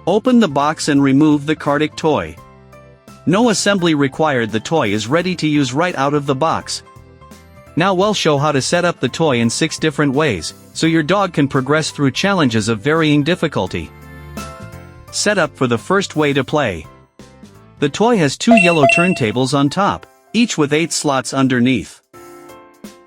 Open the box and remove the Kadtc toy. No assembly required. The toy is ready to use right out of the box. Now we'll show how to set up the toy in 6 different ways, so your dog can progress through challenges of varying difficulty. Setup for the first way to play. The toy has 2 yellow turntables on top, each with 8 slots underneath.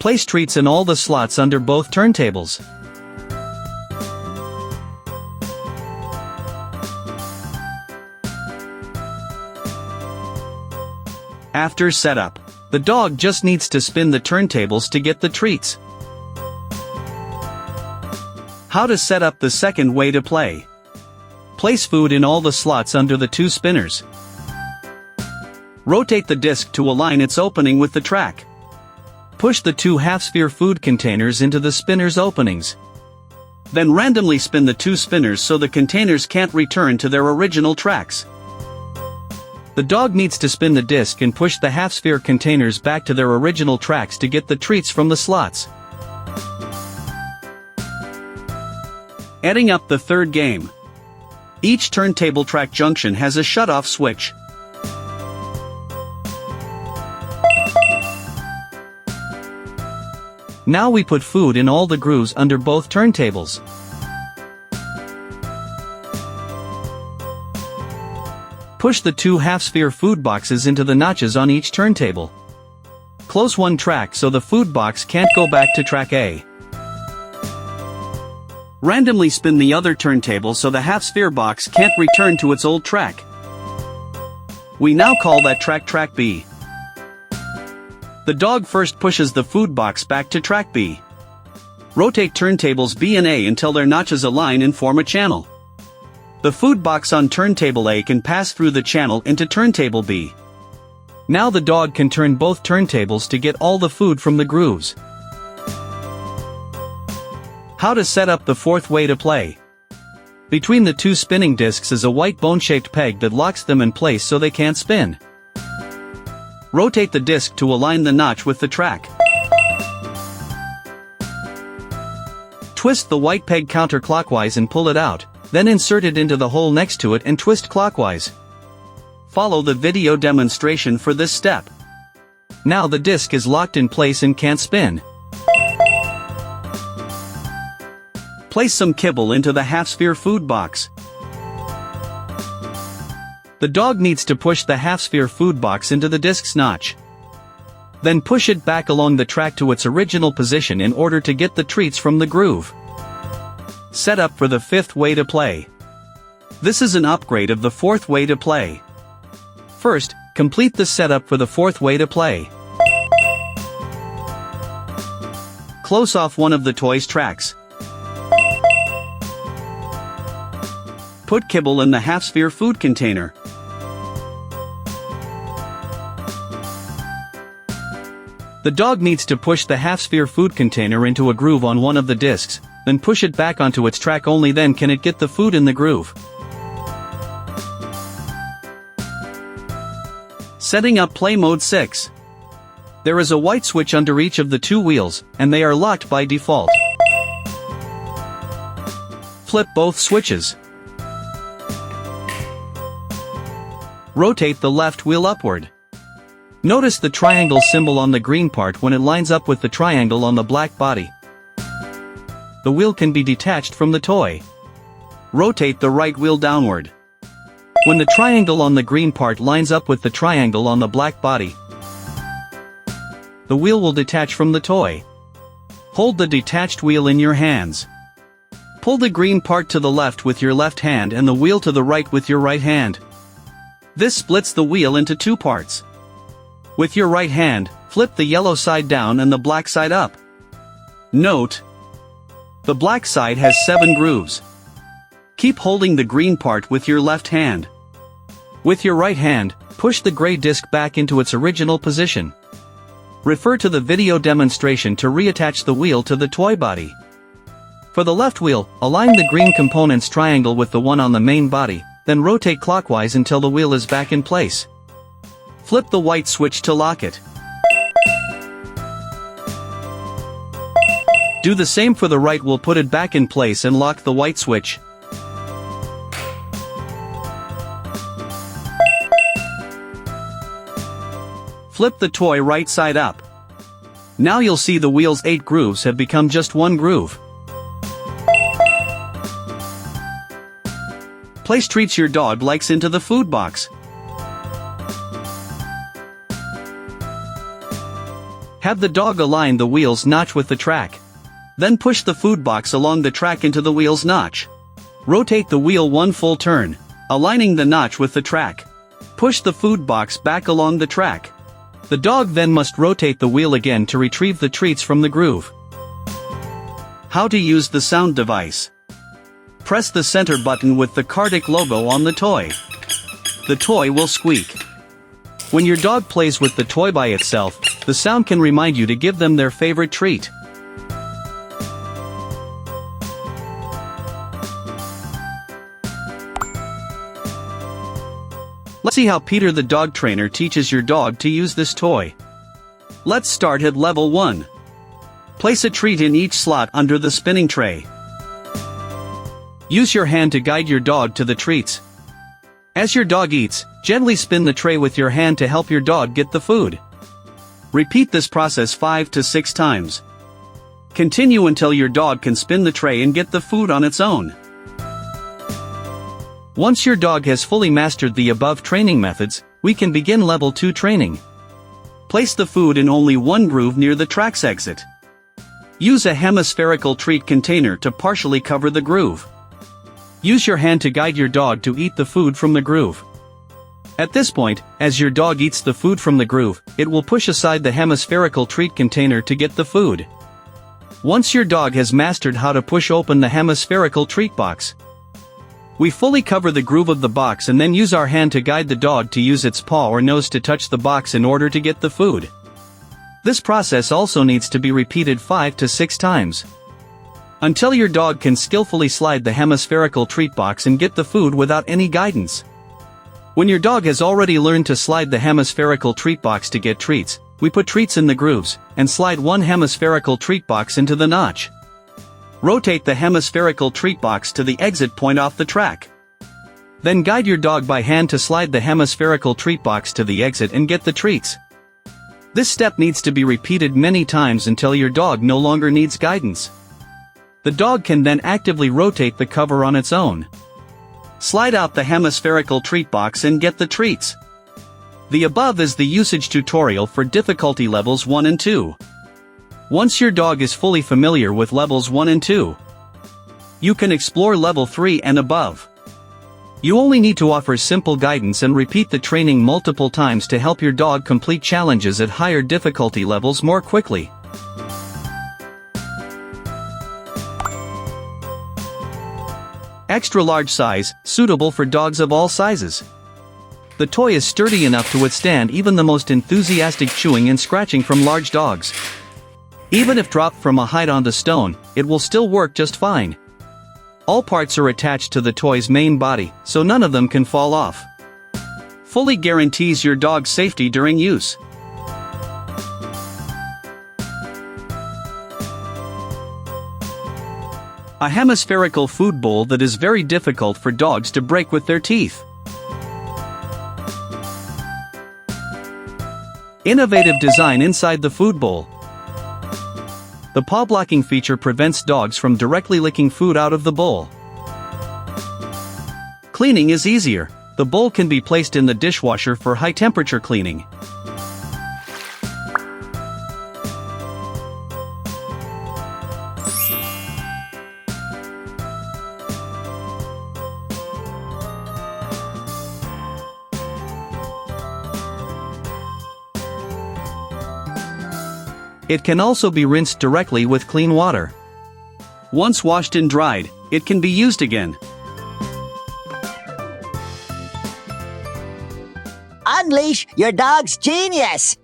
Place treats in all the slots under both turntables. After setup, the dog just needs to spin the turntables to get the treats. How to set up the second way to play. Place food in all the slots under the 2 spinners. Rotate the disc to align its opening with the track. Push the 2 half-sphere food containers into the spinner's openings. Then randomly spin the 2 spinners so the containers can't return to their original tracks. The dog needs to spin the disc and push the half-sphere containers back to their original tracks to get the treats from the slots. Adding up the third game. Each turntable track junction has a shut-off switch. Now we put food in all the grooves under both turntables. Push the 2 half-sphere food boxes into the notches on each turntable. Close one track so the food box can't go back to track A. Randomly spin the other turntable so the half-sphere box can't return to its old track. We now call that track B. The dog first pushes the food box back to track B. Rotate turntables B and A until their notches align and form a channel. The food box on turntable A can pass through the channel into turntable B. Now the dog can turn both turntables to get all the food from the grooves. How to set up the fourth way to play. Between the 2 spinning discs is a white bone-shaped peg that locks them in place so they can't spin. Rotate the disc to align the notch with the track. Twist the white peg counterclockwise and pull it out, then insert it into the hole next to it and twist clockwise. Follow the video demonstration for this step. Now the disc is locked in place and can't spin. Place some kibble into the half-sphere food box. The dog needs to push the half-sphere food box into the disc's notch. Then push it back along the track to its original position in order to get the treats from the groove. Set up for the fifth way to play. This is an upgrade of the fourth way to play. First, complete the setup for the fourth way to play. Close off one of the toy's tracks. Put kibble in the half-sphere food container. The dog needs to push the half-sphere food container into a groove on one of the discs, then push it back onto its track. Only then can it get the food in the groove. Setting up play mode 6. There is a white switch under each of the 2 wheels, and they are locked by default. Flip both switches. Rotate the left wheel upward. Notice the triangle symbol on the green part when it lines up with the triangle on the black body. The wheel can be detached from the toy. Rotate the right wheel downward. When the triangle on the green part lines up with the triangle on the black body, the wheel will detach from the toy. Hold the detached wheel in your hands. Pull the green part to the left with your left hand and the wheel to the right with your right hand. This splits the wheel into 2 parts. With your right hand, flip the yellow side down and the black side up. Note: the black side has 7 grooves. Keep holding the green part with your left hand. With your right hand, push the gray disc back into its original position. Refer to the video demonstration to reattach the wheel to the toy body. For the left wheel, align the green component's triangle with the one on the main body, then rotate clockwise until the wheel is back in place. Flip the white switch to lock it. Do the same for the right wheel. Put it back in place and lock the white switch. Flip the toy right side up. Now you'll see the wheel's 8 grooves have become just 1 groove. Place treats your dog likes into the food box. Have the dog align the wheel's notch with the track. Then push the food box along the track into the wheel's notch. Rotate the wheel 1 full turn, aligning the notch with the track. Push the food box back along the track. The dog then must rotate the wheel again to retrieve the treats from the groove. How to use the sound device. Press the center button with the Kadtc logo on the toy. The toy will squeak. When your dog plays with the toy by itself, the sound can remind you to give them their favorite treat. Let's see how Peter the dog trainer teaches your dog to use this toy. Let's start at level 1. Place a treat in each slot under the spinning tray. Use your hand to guide your dog to the treats. As your dog eats, gently spin the tray with your hand to help your dog get the food. Repeat this process 5 to 6 times. Continue until your dog can spin the tray and get the food on its own. Once your dog has fully mastered the above training methods, we can begin level 2 training. Place the food in only 1 groove near the track's exit. Use a hemispherical treat container to partially cover the groove. Use your hand to guide your dog to eat the food from the groove. At this point, as your dog eats the food from the groove, it will push aside the hemispherical treat container to get the food. Once your dog has mastered how to push open the hemispherical treat box, we fully cover the groove of the box and then use our hand to guide the dog to use its paw or nose to touch the box in order to get the food. This process also needs to be repeated 5 to 6 times. Until your dog can skillfully slide the hemispherical treat box and get the food without any guidance. When your dog has already learned to slide the hemispherical treat box to get treats, we put treats in the grooves, and slide 1 hemispherical treat box into the notch. Rotate the hemispherical treat box to the exit point off the track. Then guide your dog by hand to slide the hemispherical treat box to the exit and get the treats. This step needs to be repeated many times until your dog no longer needs guidance. The dog can then actively rotate the cover on its own. Slide out the hemispherical treat box and get the treats. The above is the usage tutorial for difficulty levels 1 and 2. Once your dog is fully familiar with levels 1 and 2, you can explore level 3 and above. You only need to offer simple guidance and repeat the training multiple times to help your dog complete challenges at higher difficulty levels more quickly. Extra large size, suitable for dogs of all sizes. The toy is sturdy enough to withstand even the most enthusiastic chewing and scratching from large dogs. Even if dropped from a height onto stone, it will still work just fine. All parts are attached to the toy's main body, so none of them can fall off. Fully guarantees your dog's safety during use. A hemispherical food bowl that is very difficult for dogs to break with their teeth. Innovative design inside the food bowl. The paw blocking feature prevents dogs from directly licking food out of the bowl. Cleaning is easier. The bowl can be placed in the dishwasher for high temperature cleaning. It can also be rinsed directly with clean water. Once washed and dried, it can be used again. Unleash your dog's genius!